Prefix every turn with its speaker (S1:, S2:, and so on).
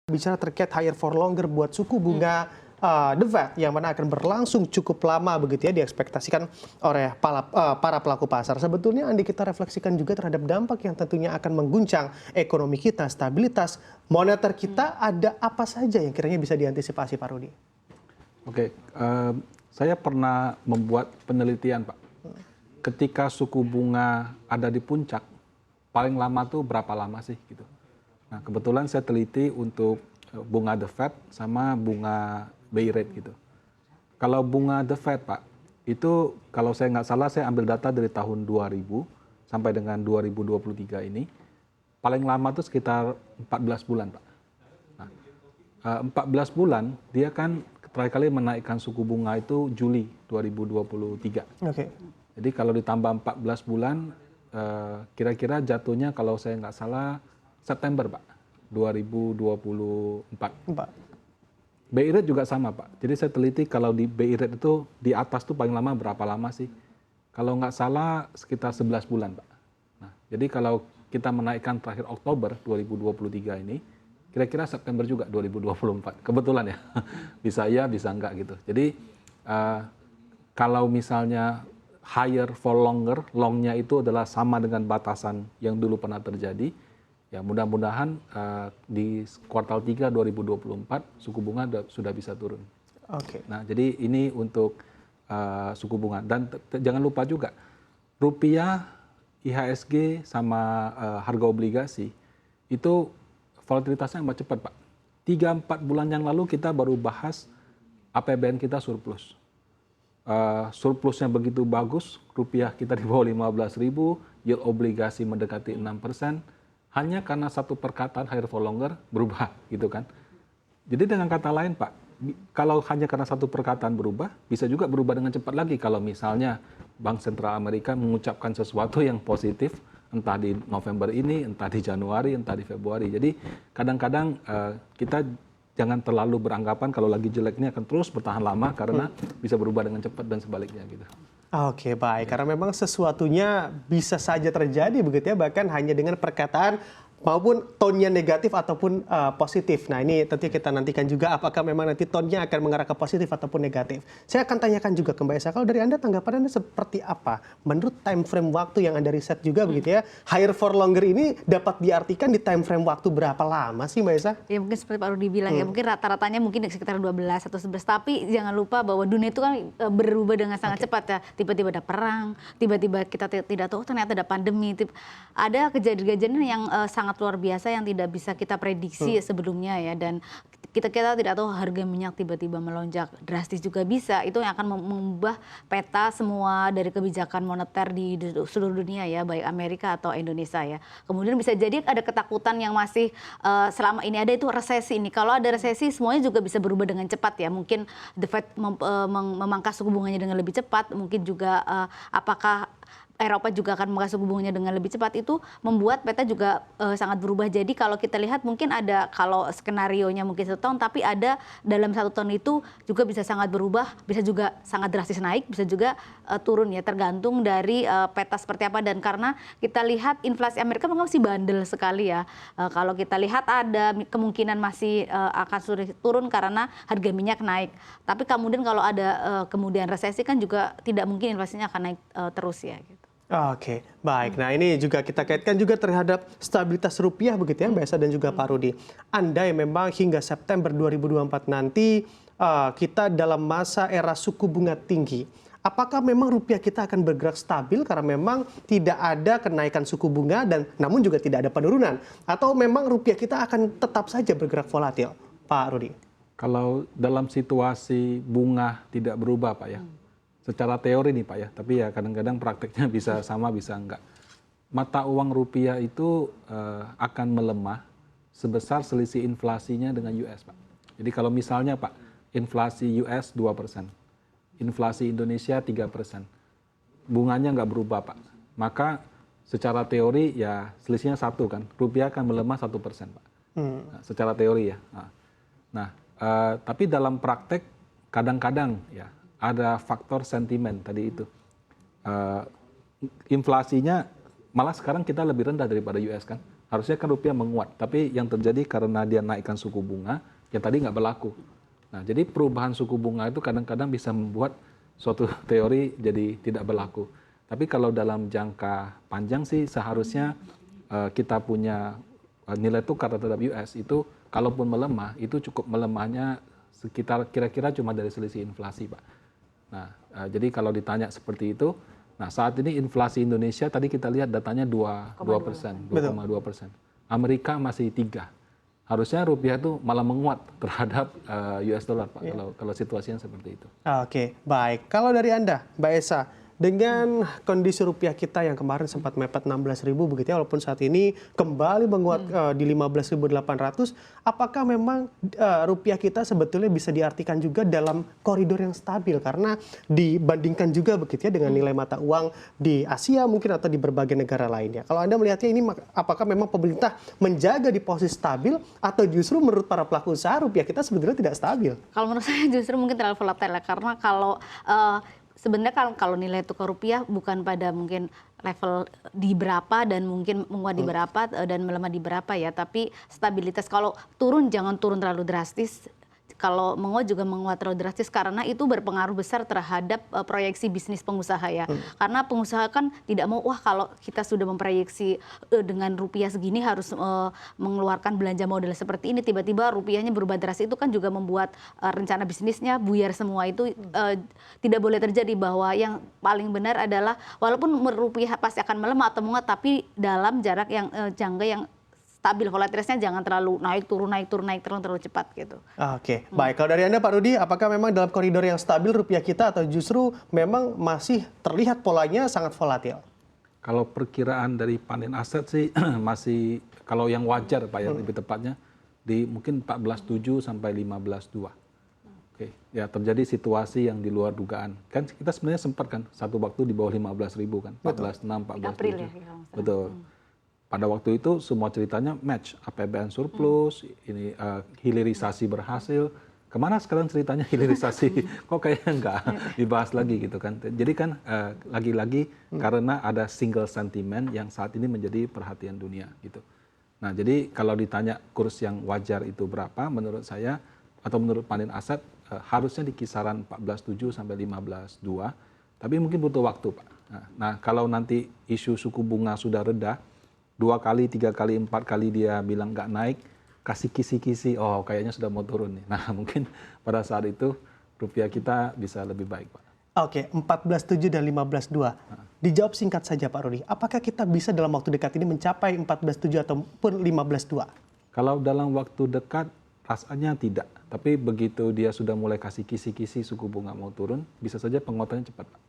S1: Bicara terkait higher for longer buat suku bunga The Fed yang mana akan berlangsung cukup lama begitu ya diekspektasikan oleh para pelaku pasar. Sebetulnya Andi kita refleksikan juga terhadap dampak yang tentunya akan mengguncang ekonomi kita, stabilitas moneter kita. Ada apa saja yang kiranya bisa diantisipasi Pak Rudi?
S2: Oke, saya pernah membuat penelitian Pak. Ketika suku bunga ada di puncak, paling lama tuh berapa lama sih gitu. Nah, kebetulan saya teliti untuk bunga The Fed sama bunga BI rate gitu. Kalau bunga The Fed, Pak, itu kalau saya nggak salah saya ambil data dari tahun 2000 sampai dengan 2023 ini, paling lama tuh sekitar 14 bulan, Pak. Nah, 14 bulan dia kan terakhir kali menaikkan suku bunga itu Juli 2023.
S1: Oke.
S2: Jadi kalau ditambah 14 bulan, kira-kira jatuhnya kalau saya nggak salah September, Pak, 2024. BI rate juga sama, Pak. Jadi saya teliti kalau di BI rate itu di atas tuh paling lama berapa lama sih? Kalau nggak salah sekitar 11 bulan, Pak. Nah, jadi kalau kita menaikkan terakhir Oktober 2023 ini, kira-kira September juga 2024. Kebetulan ya, bisa iya, bisa enggak gitu. Jadi kalau misalnya higher for longer, longnya itu adalah sama dengan batasan yang dulu pernah terjadi, ya mudah-mudahan di kuartal 3 2024 suku bunga sudah bisa turun.
S1: Oke.
S2: Nah, jadi ini untuk suku bunga. Dan jangan lupa juga, rupiah, IHSG, sama harga obligasi, itu volatilitasnya amat cepat, Pak. 3-4 bulan yang lalu kita baru bahas APBN kita surplus. Surplusnya begitu bagus, rupiah kita di bawah 15.000, yield obligasi mendekati 6%, hanya karena satu perkataan higher for longer berubah gitu kan. Jadi dengan kata lain Pak, kalau hanya karena satu perkataan berubah, bisa juga berubah dengan cepat lagi kalau misalnya Bank Sentral Amerika mengucapkan sesuatu yang positif, entah di November ini, entah di Januari, entah di Februari. Jadi kadang-kadang kita jangan terlalu beranggapan kalau lagi jelek ini akan terus bertahan lama karena bisa berubah dengan cepat dan sebaliknya gitu.
S1: Oke, baik. Karena memang sesuatunya bisa saja terjadi begitu ya, bahkan hanya dengan perkataan maupun tone-nya negatif ataupun positif. Nah, ini tentunya kita nantikan juga apakah memang nanti tone-nya akan mengarah ke positif ataupun negatif. Saya akan tanyakan juga ke Mbak Esa, kalau dari Anda tanggapan Anda seperti apa? Menurut time frame waktu yang Anda riset juga begitu ya, higher for longer ini dapat diartikan di time frame waktu berapa lama sih Mbak Esa?
S3: Ya mungkin seperti Pak Rudi bilang ya, mungkin rata-ratanya mungkin sekitar 12 atau 11. Tapi jangan lupa bahwa dunia itu kan berubah dengan sangat cepat ya. Tiba-tiba ada perang, tiba-tiba kita tidak tahu ternyata ada pandemi. Ada kejadian-kejadian yang sangat luar biasa yang tidak bisa kita prediksi sebelumnya ya, dan kita tidak tahu harga minyak tiba-tiba melonjak drastis juga bisa. Itu yang akan mengubah peta semua dari kebijakan moneter di seluruh dunia ya, baik Amerika atau Indonesia ya. Kemudian bisa jadi ada ketakutan yang masih selama ini ada, itu resesi ini. Kalau ada resesi semuanya juga bisa berubah dengan cepat ya. Mungkin The Fed memangkas suku bunganya dengan lebih cepat, mungkin juga apakah Eropa juga akan memangkas suku bunganya dengan lebih cepat, itu membuat peta juga sangat berubah. Jadi kalau kita lihat mungkin ada, kalau skenarionya mungkin 1 tahun, tapi ada dalam 1 tahun itu juga bisa sangat berubah, bisa juga sangat drastis naik, bisa juga turun ya, tergantung dari peta seperti apa. Dan karena kita lihat inflasi Amerika memang masih bandel sekali ya. Kalau kita lihat ada kemungkinan masih akan sulit turun karena harga minyak naik. Tapi kemudian kalau ada kemudian resesi kan juga tidak mungkin inflasinya akan naik terus ya gitu.
S1: Oke, baik. Nah, ini juga kita kaitkan juga terhadap stabilitas rupiah begitu ya Mbak Esa dan juga Pak Rudi. Andai memang hingga September 2024 nanti kita dalam masa era suku bunga tinggi, apakah memang rupiah kita akan bergerak stabil karena memang tidak ada kenaikan suku bunga dan namun juga tidak ada penurunan, atau memang rupiah kita akan tetap saja bergerak volatil, Pak Rudi?
S2: Kalau dalam situasi bunga tidak berubah Pak ya, secara teori nih Pak ya, tapi ya kadang-kadang prakteknya bisa sama bisa enggak. Mata uang rupiah itu akan melemah sebesar selisih inflasinya dengan US Pak. Jadi kalau misalnya Pak, inflasi US 2%, inflasi Indonesia 3%, bunganya nggak berubah Pak, maka secara teori ya selisihnya 1 kan, rupiah akan melemah 1% Pak. Nah, secara teori ya. Nah, tapi dalam praktek kadang-kadang ya ada faktor sentimen tadi itu. Inflasinya malah sekarang kita lebih rendah daripada US kan. Harusnya kan rupiah menguat, tapi yang terjadi karena dia naikkan suku bunga, yang tadi nggak berlaku. Nah, jadi perubahan suku bunga itu kadang-kadang bisa membuat suatu teori jadi tidak berlaku. Tapi kalau dalam jangka panjang sih seharusnya kita punya nilai tukar terhadap US itu kalaupun melemah, itu cukup melemahnya sekitar kira-kira cuma dari selisih inflasi, Pak. Nah, jadi kalau ditanya seperti itu, nah saat ini inflasi Indonesia tadi kita lihat datanya 2%, 2,2%. Amerika masih 3%. Harusnya rupiah itu malah menguat terhadap US dollar, Pak, kalau situasinya seperti itu.
S1: Oke, baik. Kalau dari Anda, Mbak Esa, dengan kondisi rupiah kita yang kemarin sempat mepet 16.000 begitu ya, walaupun saat ini kembali menguat di 15.800, apakah memang rupiah kita sebetulnya bisa diartikan juga dalam koridor yang stabil? Karena dibandingkan juga begitu ya dengan nilai mata uang di Asia mungkin atau di berbagai negara lainnya. Kalau Anda melihatnya ini, apakah memang pemerintah menjaga di posisi stabil atau justru menurut para pelaku usaha rupiah kita sebetulnya tidak stabil?
S3: Kalau menurut saya justru mungkin terlalu volatile ya, karena kalau sebenarnya kalau nilai tukar rupiah bukan pada mungkin level di berapa dan mungkin menguat di berapa dan melemah di berapa ya, tapi stabilitas. Kalau turun jangan turun terlalu drastis. Kalau menguat juga menguat terlalu drastis karena itu berpengaruh besar terhadap proyeksi bisnis pengusaha ya. Karena pengusaha kan tidak mau, wah kalau kita sudah memproyeksi dengan rupiah segini harus mengeluarkan belanja modal seperti ini, tiba-tiba rupiahnya berubah drastis, itu kan juga membuat rencana bisnisnya buyar semua. Itu tidak boleh terjadi, bahwa yang paling benar adalah walaupun rupiah pasti akan melemah atau menguat, tapi dalam jarak yang jangka yang stabil, volatilitasnya jangan terlalu naik turun terlalu cepat gitu.
S1: Oke, baik. Kalau dari Anda Pak Rudi, apakah memang dalam koridor yang stabil rupiah kita atau justru memang masih terlihat polanya sangat volatil?
S2: Kalau perkiraan dari panen aset sih masih, kalau yang wajar Pak ya, lebih tepatnya di mungkin 14.7 sampai 15.2. Oke, ya terjadi situasi yang di luar dugaan. Kan kita sebenarnya sempat kan satu waktu di bawah 15.000 kan, 14.6, 14.7.
S3: April ya.
S2: Betul. Pada waktu itu semua ceritanya match, APBN surplus, ini hilirisasi berhasil. Kemana sekarang ceritanya hilirisasi? Kok kayaknya nggak dibahas lagi gitu kan? Jadi kan lagi-lagi karena ada single sentiment yang saat ini menjadi perhatian dunia gitu. Nah jadi kalau ditanya kurs yang wajar itu berapa, menurut saya atau menurut panen aset harusnya di kisaran 14.7 sampai 15.2. Tapi mungkin butuh waktu, Pak. Nah kalau nanti isu suku bunga sudah reda, 2 kali, 3 kali, 4 kali dia bilang nggak naik, kasih kisi-kisi, oh kayaknya sudah mau turun nih. Nah mungkin pada saat itu rupiah kita bisa lebih baik, Pak.
S1: Oke, 14.7 dan 15.2. Dijawab singkat saja Pak Rudi, apakah kita bisa dalam waktu dekat ini mencapai 14.7 ataupun 15.2?
S2: Kalau dalam waktu dekat rasanya tidak. Tapi begitu dia sudah mulai kasih kisi-kisi suku bunga mau turun, bisa saja penguatannya cepat, Pak.